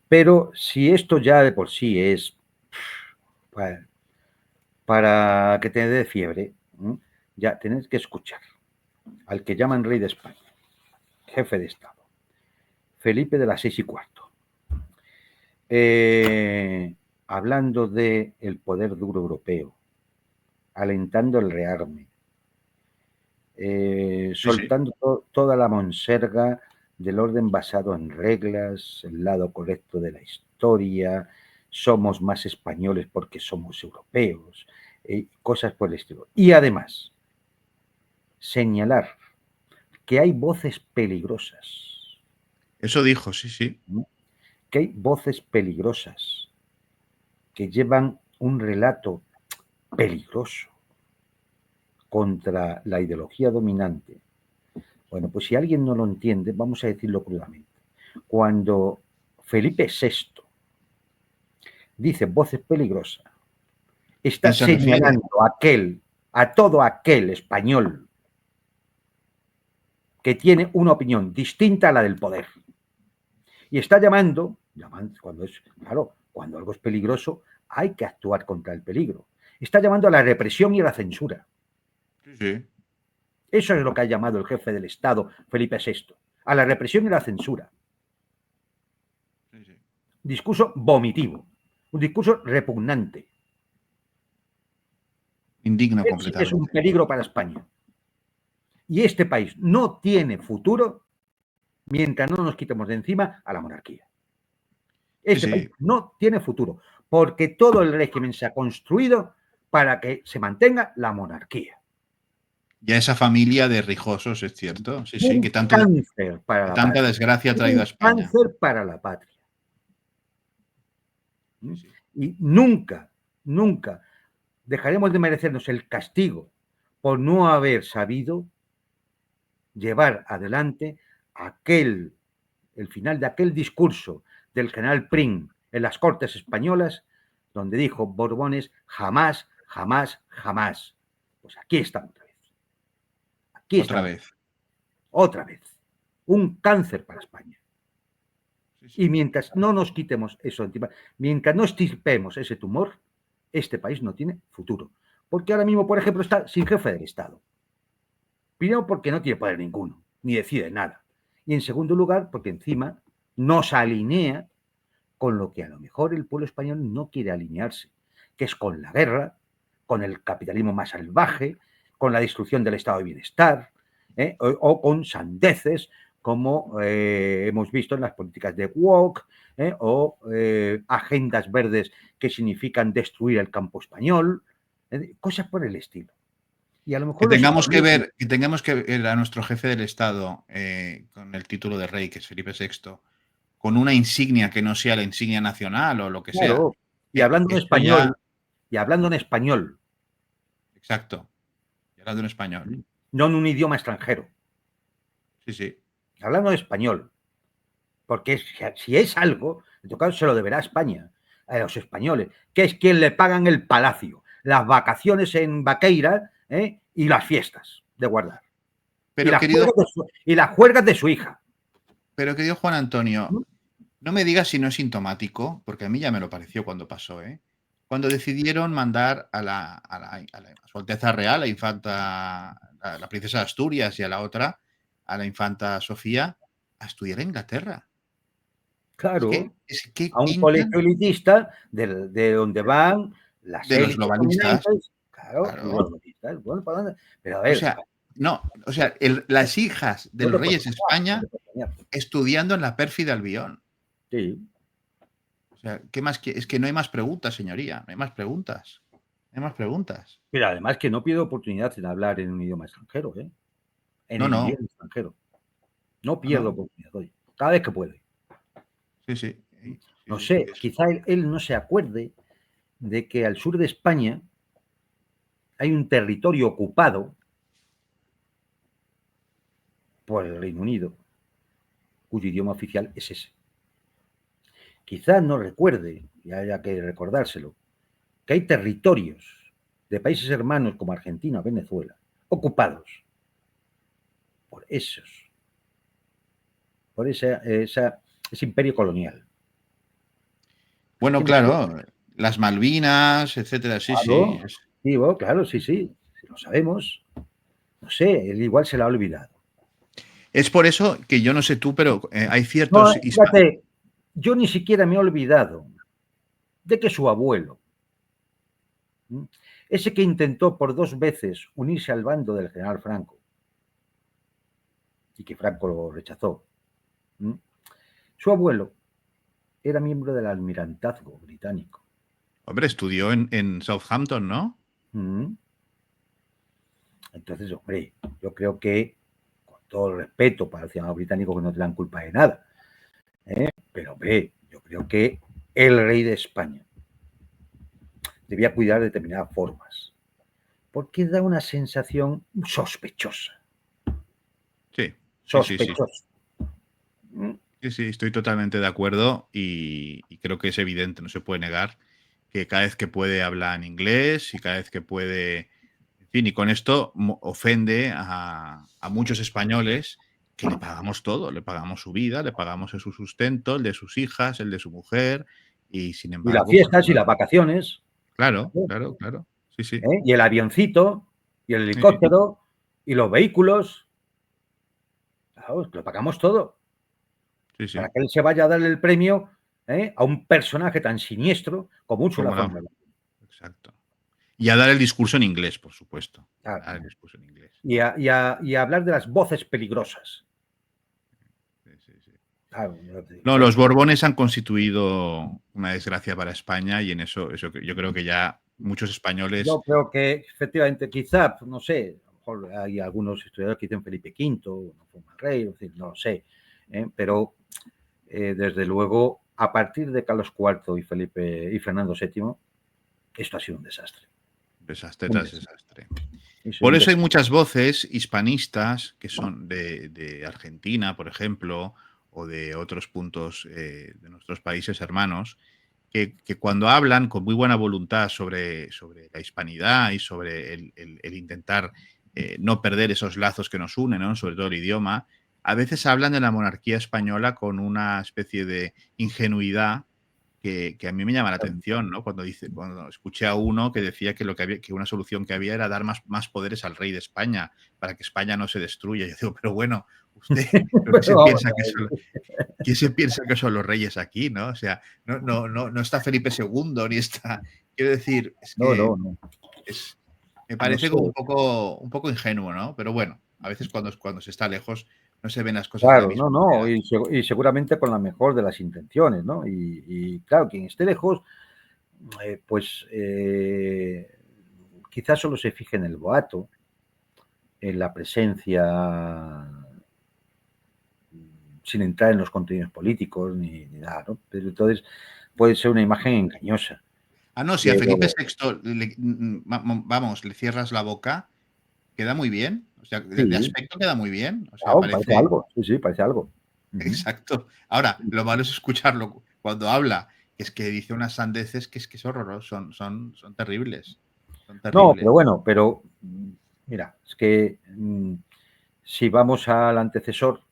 Speaker 2: Pero si esto ya de por sí es para que te dé fiebre, ya tenés que escuchar al que llaman Rey de España, jefe de Estado, Felipe de las 6:15, hablando del poder duro europeo, alentando el rearme, soltando toda la monserga del orden basado en reglas, el lado correcto de la historia, somos más españoles porque somos europeos, cosas por el estilo. Y además, señalar que hay voces peligrosas.
Speaker 1: Eso dijo, sí.
Speaker 2: Que hay voces peligrosas que llevan un relato peligroso contra la ideología dominante. Bueno, pues si alguien no lo entiende, vamos a decirlo crudamente. Cuando Felipe VI dice voces peligrosas, está señalando a todo aquel español que tiene una opinión distinta a la del poder. Y está llamando, cuando algo es peligroso, hay que actuar contra el peligro. Está llamando a la represión y a la censura.
Speaker 1: Sí.
Speaker 2: Eso es lo que ha llamado el jefe del Estado, Felipe VI, a la represión y la censura.
Speaker 1: Sí.
Speaker 2: Discurso vomitivo, un discurso repugnante.
Speaker 1: Indigno completamente.
Speaker 2: Es un peligro para España. Y este país no tiene futuro mientras no nos quitemos de encima a la monarquía. Este país no tiene futuro, porque todo el régimen se ha construido para que se mantenga la monarquía.
Speaker 1: Y a esa familia de rijosos, es cierto. Sí, que
Speaker 2: cáncer para la
Speaker 1: tanta
Speaker 2: patria.
Speaker 1: desgracia ha traído a España.
Speaker 2: Cáncer para la patria. Y nunca dejaremos de merecernos el castigo por no haber sabido llevar adelante el final de aquel discurso del general Prim en las Cortes Españolas, donde dijo: Borbones, jamás, jamás, jamás. Pues aquí estamos otra vez. Otra vez. Un cáncer para España.
Speaker 1: Sí, sí.
Speaker 2: Y mientras no nos quitemos eso, mientras no extirpemos ese tumor, este país no tiene futuro. Porque ahora mismo, por ejemplo, está sin jefe del Estado. Primero, porque no tiene poder ninguno, ni decide nada. Y en segundo lugar, porque encima nos alinea con lo que a lo mejor el pueblo español no quiere alinearse, que es con la guerra, con el capitalismo más salvaje, con la destrucción del estado de bienestar, o con sandeces como hemos visto en las políticas de woke, o agendas verdes que significan destruir el campo español, cosas por el estilo. Y a lo
Speaker 1: Que
Speaker 2: mejor los
Speaker 1: tengamos que
Speaker 2: españoles...
Speaker 1: ver, que tengamos que ver a nuestro jefe del Estado con el título de rey, que es Felipe VI, con una insignia que no sea la insignia nacional o lo que sea.
Speaker 2: Claro, y hablando en
Speaker 1: Esto ya,
Speaker 2: español, y hablando en español,
Speaker 1: exacto, y hablando en español.
Speaker 2: no en un idioma extranjero,
Speaker 1: Sí, sí.
Speaker 2: hablando en español, porque si es algo, en todo caso se lo deberá a España, a los españoles, que es quien le pagan el palacio, las vacaciones en Vaqueira y las fiestas de guardar. Y
Speaker 1: Pero
Speaker 2: las,
Speaker 1: querido,
Speaker 2: juergas de su hija.
Speaker 1: pero querido Juan Antonio, no me digas si no es sintomático, porque a mí ya me lo pareció cuando pasó, ¿eh? Cuando decidieron mandar a Su Alteza Real, la infanta, la princesa de Asturias, y a la otra, a la infanta Sofía, a estudiar a Inglaterra.
Speaker 2: Claro,
Speaker 1: Es que
Speaker 2: a un
Speaker 1: pintan
Speaker 2: colegio elitista de donde van las
Speaker 1: de los
Speaker 2: élites
Speaker 1: globalistas,
Speaker 2: dominantes, claro, y los
Speaker 1: claro.
Speaker 2: globalistas. Bueno, pero a
Speaker 1: O
Speaker 2: ver,
Speaker 1: sea, no, o sea, las hijas de
Speaker 2: no
Speaker 1: los
Speaker 2: te puedes
Speaker 1: reyes de
Speaker 2: engañar, no
Speaker 1: España
Speaker 2: te puedes engañar.
Speaker 1: estudiando en la pérfida Albión.
Speaker 2: Sí.
Speaker 1: O sea, ¿qué más? Es que no hay más preguntas, señoría. No hay más preguntas. No hay más preguntas.
Speaker 2: Pero además que no pido oportunidad en hablar en un idioma extranjero, en
Speaker 1: No,
Speaker 2: el
Speaker 1: no,
Speaker 2: idioma extranjero. No
Speaker 1: no,
Speaker 2: pierdo
Speaker 1: no.
Speaker 2: oportunidad hoy, cada vez que puede.
Speaker 1: Sí, sí. Sí,
Speaker 2: No
Speaker 1: sí,
Speaker 2: sé, quizá él no se acuerde de que al sur de España hay un territorio ocupado por el Reino Unido, cuyo idioma oficial es ese. Quizá no recuerde, y haya que recordárselo, que hay territorios de países hermanos como Argentina o Venezuela ocupados por ese imperio colonial.
Speaker 1: Bueno,
Speaker 2: Que nosotros,
Speaker 1: claro, las Malvinas, etcétera. Sí, sí.
Speaker 2: claro, digo, claro, sí, lo sabemos. No sé, él igual se la ha olvidado.
Speaker 1: Es por eso que yo no sé tú, pero hay
Speaker 2: No,
Speaker 1: ciertos
Speaker 2: fíjate, yo ni siquiera me he olvidado de que su abuelo, ese que intentó por 2 veces unirse al bando del general Franco, y que Franco lo rechazó, su abuelo era miembro del almirantazgo británico.
Speaker 1: Hombre, estudió en Southampton, ¿no?
Speaker 2: Entonces, hombre, yo creo que, con todo el respeto para el ciudadano británico, que no te dan culpa de nada, pero, hombre, yo creo que el rey de España debía cuidar de determinadas formas, porque da una sensación sospechosa.
Speaker 1: Sí, sí, sí, sí.
Speaker 2: Sospechosa.
Speaker 1: Sí, sí, estoy totalmente de acuerdo y creo que es evidente, no se puede negar que cada vez que puede habla en inglés y cada vez que puede, en fin, y con esto ofende a muchos españoles que le pagamos todo, le pagamos su vida, le pagamos su sustento, el de sus hijas, el de su mujer, y sin
Speaker 2: Y las
Speaker 1: embargo, pues
Speaker 2: fiestas y las
Speaker 1: bueno,
Speaker 2: vacaciones,
Speaker 1: claro, claro, claro, sí, sí,
Speaker 2: y el avioncito, y el
Speaker 1: sí,
Speaker 2: helicóptero, y los vehículos, claro, lo pagamos todo,
Speaker 1: sí,
Speaker 2: para
Speaker 1: sí,
Speaker 2: que él se vaya a darle el premio a un personaje tan siniestro como Ursula
Speaker 1: como
Speaker 2: von
Speaker 1: la,
Speaker 2: der Leyen.
Speaker 1: exacto. Y a dar el discurso en inglés, por supuesto, a
Speaker 2: Claro.
Speaker 1: dar el discurso en inglés.
Speaker 2: Y a hablar de las voces peligrosas.
Speaker 1: Sí, sí, sí.
Speaker 2: Claro,
Speaker 1: No, los Borbones han constituido una desgracia para España y en eso yo creo que ya muchos españoles,
Speaker 2: yo creo que efectivamente, quizá, no sé, a lo mejor hay algunos historiadores que dicen Felipe V, no fue un mal rey, no lo sé, pero desde luego, a partir de Carlos IV y Fernando VII, esto ha sido un desastre.
Speaker 1: desastre
Speaker 2: Un
Speaker 1: tras
Speaker 2: desastre.
Speaker 1: desastre.
Speaker 2: Es
Speaker 1: Por
Speaker 2: un
Speaker 1: eso hay
Speaker 2: desastre.
Speaker 1: muchas voces hispanistas que son de Argentina, por ejemplo, o de otros puntos de nuestros países hermanos, que cuando hablan con muy buena voluntad sobre la hispanidad y sobre el intentar no perder esos lazos que nos unen, ¿no? Sobre todo el idioma, a veces hablan de la monarquía española con una especie de ingenuidad que a mí me llama la atención, ¿no? Cuando escuché a uno que decía que lo que había, que una solución que había era dar más poderes al rey de España para que España no se destruya. Yo digo, pero bueno, usted, ¿pero
Speaker 2: Pero vamos a ver.
Speaker 1: quién se piensa que son los reyes aquí, ¿no? O sea, no está Felipe II ni está. Quiero decir, es
Speaker 2: No,
Speaker 1: que
Speaker 2: no, no.
Speaker 1: es, me
Speaker 2: No
Speaker 1: parece
Speaker 2: sé.
Speaker 1: como un poco ingenuo, ¿no? Pero bueno, a veces cuando se está lejos no se ven las cosas de la
Speaker 2: Claro, no,
Speaker 1: misma
Speaker 2: no,
Speaker 1: manera.
Speaker 2: y seguramente con la mejor de las intenciones, ¿no? Y claro, quien esté lejos, pues quizás solo se fije en el boato, en la presencia, sin entrar en los contenidos políticos ni nada, ¿no? Pero entonces puede ser una imagen engañosa.
Speaker 1: Ah, no, si a Felipe
Speaker 2: Pero
Speaker 1: VI vamos, le cierras la boca, queda muy bien. O sea, de
Speaker 2: sí,
Speaker 1: aspecto queda muy bien. O sea,
Speaker 2: claro, parece
Speaker 1: parece
Speaker 2: algo, sí, sí, parece algo. Ujú.
Speaker 1: exacto. Ahora, lo malo es escucharlo cuando habla, que es que dice unas sandeces que es horroroso, son terribles. Son
Speaker 2: No,
Speaker 1: terribles.
Speaker 2: pero bueno, pero mira, es que si vamos al antecesor,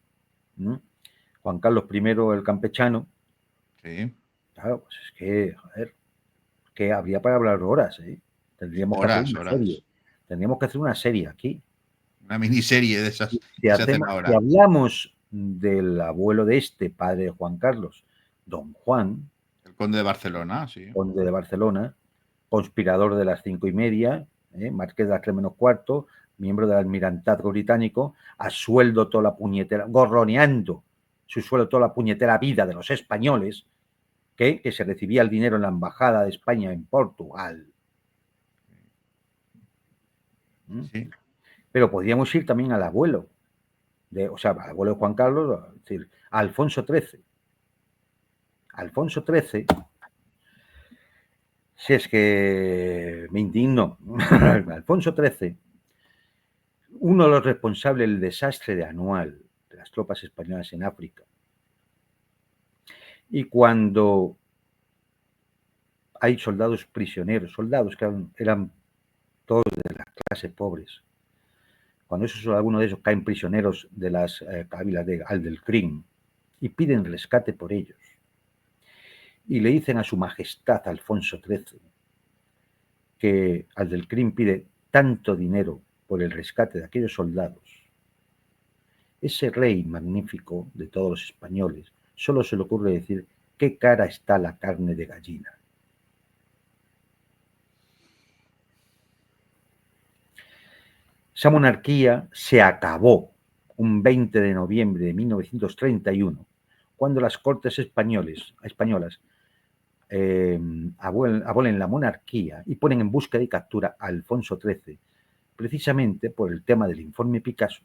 Speaker 2: ¿no? Juan Carlos I el campechano,
Speaker 1: Sí.
Speaker 2: claro, pues es que, joder, que habría para hablar horas, ¿eh? Tendríamos que hacer
Speaker 1: Horas,
Speaker 2: una serie.
Speaker 1: horas.
Speaker 2: Tendríamos que hacer una serie aquí.
Speaker 1: Una miniserie de esas
Speaker 2: Si,
Speaker 1: que se hacen
Speaker 2: si
Speaker 1: ahora.
Speaker 2: hablamos del abuelo de este, padre de Juan Carlos, don Juan,
Speaker 1: El conde de Barcelona, sí.
Speaker 2: conde de Barcelona, conspirador de las 5:30, marqués de las 3 menos cuarto, miembro del almirantazgo británico, a sueldo toda la puñetera, gorroneando su sueldo toda la puñetera vida de los españoles, que se recibía el dinero en la embajada de España en Portugal. ¿Mm?
Speaker 1: Sí.
Speaker 2: Pero podríamos ir también al abuelo, o sea, al abuelo de Juan Carlos, es decir, a Alfonso XIII. Alfonso XIII, si es que me indigno, Alfonso XIII, uno de los responsables del desastre de Anual, de las tropas españolas en África. Y cuando hay soldados prisioneros, soldados que eran todos de las clases pobres, cuando algunos de esos caen prisioneros de las cávilas de Al-del-Krim y piden rescate por ellos, y le dicen a su majestad Alfonso XIII que Al-del-Krim pide tanto dinero por el rescate de aquellos soldados, ese rey magnífico de todos los españoles solo se le ocurre decir qué cara está la carne de gallina. Esa monarquía se acabó un 20 de noviembre de 1931, cuando las Cortes españolas abolen la monarquía y ponen en búsqueda y captura a Alfonso XIII, precisamente por el tema del informe Picasso,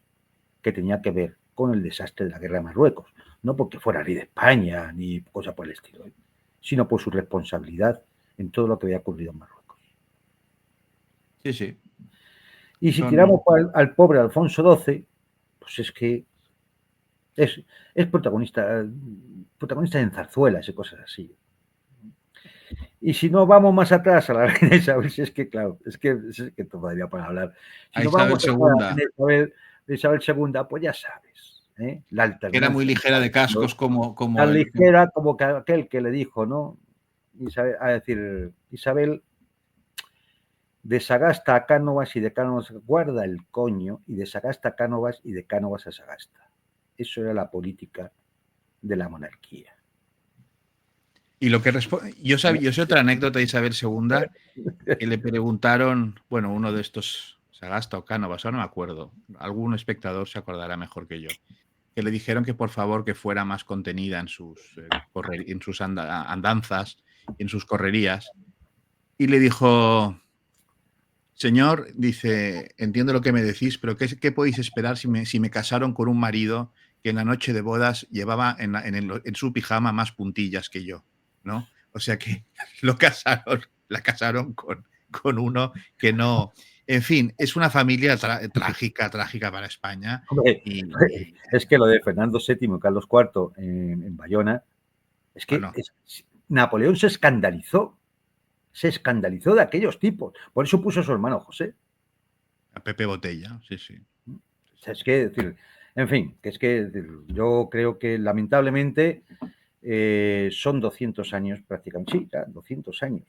Speaker 2: que tenía que ver con el desastre de la guerra de Marruecos, no porque fuera rey de España ni cosa por el estilo, sino por su responsabilidad en todo lo que había ocurrido en Marruecos.
Speaker 1: Sí, sí.
Speaker 2: Y si tiramos
Speaker 1: Son,
Speaker 2: al pobre Alfonso XII, pues es que es protagonista en zarzuelas y cosas así. Y si no vamos más atrás a la reina Isabel, si es que claro, es que todavía para hablar. Si
Speaker 1: a
Speaker 2: no
Speaker 1: Isabel
Speaker 2: vamos a la
Speaker 1: II,
Speaker 2: reina Isabel II, pues ya sabes, la
Speaker 1: que era muy
Speaker 2: alternancia,
Speaker 1: ligera de cascos
Speaker 2: tan ligera como que aquel que le dijo, ¿no? Isabel, a decir, Isabel, de Sagasta a Cánovas y de Cánovas guarda el coño, y de Sagasta a Cánovas y de Cánovas a Sagasta. Eso era la política de la monarquía.
Speaker 1: Y lo que yo sé otra anécdota de Isabel II, que le preguntaron, bueno, uno de estos, Sagasta o Cánovas, ahora no me acuerdo, algún espectador se acordará mejor que yo, que le dijeron que por favor que fuera más contenida en sus andanzas, en sus correrías, y le dijo, señor, dice, entiendo lo que me decís, pero ¿qué podéis esperar si me casaron con un marido que en la noche de bodas llevaba en su pijama más puntillas que yo, ¿no? O sea que la casaron con uno que no. En fin, es una familia trágica para España.
Speaker 2: Hombre,
Speaker 1: Y,
Speaker 2: es que lo de Fernando VII y Carlos IV en Bayona, es que
Speaker 1: bueno,
Speaker 2: Napoleón se escandalizó de aquellos tipos. Por eso puso a su hermano José.
Speaker 1: a Pepe Botella, sí, sí.
Speaker 2: O sea, es que, decir, En fin, que es que yo creo que lamentablemente son 200 años prácticamente, sí, ya 200 años,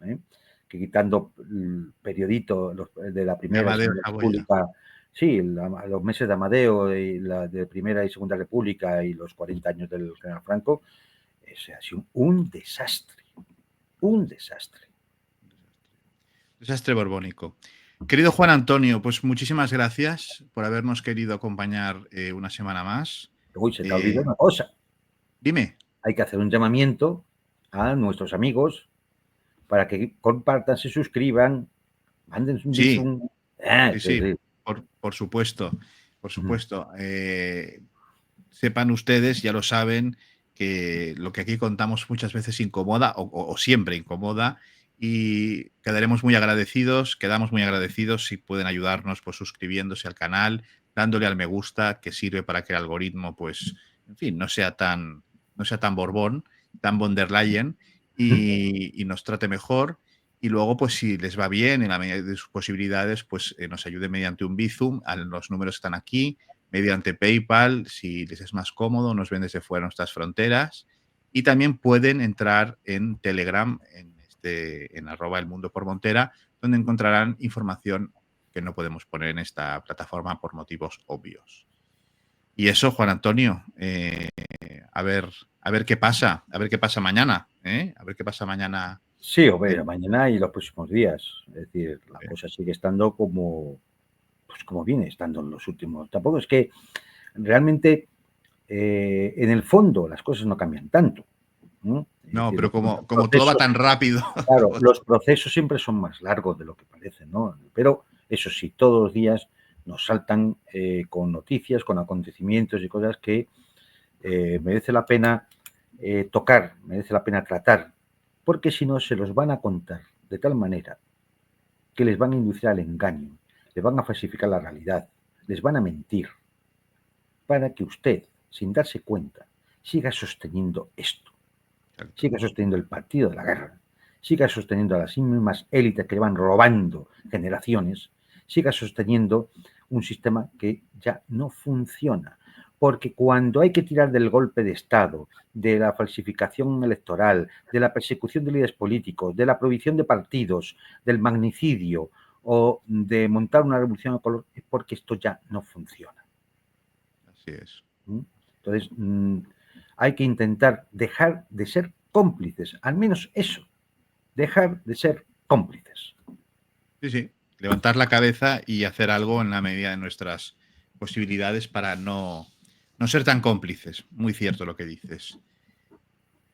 Speaker 2: ¿eh? Que quitando el periodito de la
Speaker 1: De
Speaker 2: Primera y
Speaker 1: Amadeo
Speaker 2: Segunda
Speaker 1: Saboya.
Speaker 2: República, sí, los meses de Amadeo y la de Primera y Segunda República y los 40 años del general Franco, ha sido un desastre, un desastre.
Speaker 1: Desastre borbónico. Querido Juan Antonio, pues muchísimas gracias por habernos querido acompañar una semana más.
Speaker 2: Uy, se te ha olvidado una cosa.
Speaker 1: Dime.
Speaker 2: Hay que hacer un llamamiento a nuestros amigos para que compartan, se suscriban, manden un
Speaker 1: Sí,
Speaker 2: bizum.
Speaker 1: sí,
Speaker 2: Sí,
Speaker 1: sí,
Speaker 2: sí.
Speaker 1: por supuesto, por
Speaker 2: Ujú.
Speaker 1: supuesto. Sepan ustedes, ya lo saben, que lo que aquí contamos muchas veces incomoda o siempre incomoda y quedamos muy agradecidos si pueden ayudarnos pues suscribiéndose al canal, dándole al me gusta, que sirve para que el algoritmo, pues, en fin, no sea tan borbón, tan von der Leyen y nos trate mejor. Y luego, pues si les va bien, en la medida de sus posibilidades, pues nos ayude mediante un Bizum, los números están aquí, mediante PayPal, si les es más cómodo, nos ven desde fuera de nuestras fronteras. Y también pueden entrar en Telegram, en @elmundopormontera, donde encontrarán información que no podemos poner en esta plataforma por motivos obvios. Y eso, Juan Antonio, a ver qué pasa, a ver qué pasa mañana, a ver qué pasa mañana.
Speaker 2: Sí, o ver, mañana y los próximos días. Es decir, la
Speaker 1: Eh,
Speaker 2: cosa sigue estando como, pues como viene estando en los últimos. Tampoco es que realmente, en el fondo, las cosas no cambian tanto, ¿no? Es
Speaker 1: no,
Speaker 2: decir,
Speaker 1: pero
Speaker 2: los
Speaker 1: como todo va
Speaker 2: procesos,
Speaker 1: tan rápido.
Speaker 2: claro, los procesos siempre son más largos de lo que parecen, ¿no? Pero eso sí, todos los días nos saltan con noticias, con acontecimientos y cosas que merece la pena tocar, merece la pena tratar, porque si no se los van a contar de tal manera que les van a inducir al engaño, les van a falsificar la realidad, les van a mentir, para que usted, sin darse cuenta, siga sosteniendo esto,
Speaker 1: Exacto.
Speaker 2: siga sosteniendo el partido de la guerra, siga sosteniendo a las mismas élites que le van robando generaciones, siga sosteniendo un sistema que ya no funciona. Porque cuando hay que tirar del golpe de Estado, de la falsificación electoral, de la persecución de líderes políticos, de la prohibición de partidos, del magnicidio o de montar una revolución a color, es porque esto ya no funciona.
Speaker 1: Así es.
Speaker 2: Entonces, hay que intentar dejar de ser cómplices, al menos eso, dejar de ser cómplices.
Speaker 1: Sí, sí. Levantar la cabeza y hacer algo en la medida de nuestras posibilidades para no ser tan cómplices. Muy cierto lo que dices.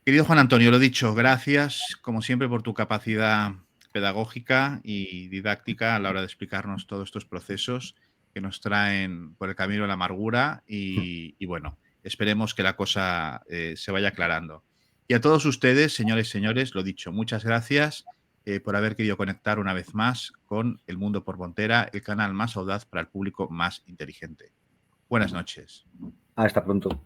Speaker 1: Querido Juan Antonio, lo dicho, gracias como siempre por tu capacidad pedagógica y didáctica a la hora de explicarnos todos estos procesos que nos traen por el camino de la amargura y bueno, esperemos que la cosa se vaya aclarando. Y a todos ustedes, señores y señores, lo dicho, muchas gracias por haber querido conectar una vez más con El Mundo por Montera, el canal más audaz para el público más inteligente. Buenas noches.
Speaker 2: Hasta pronto.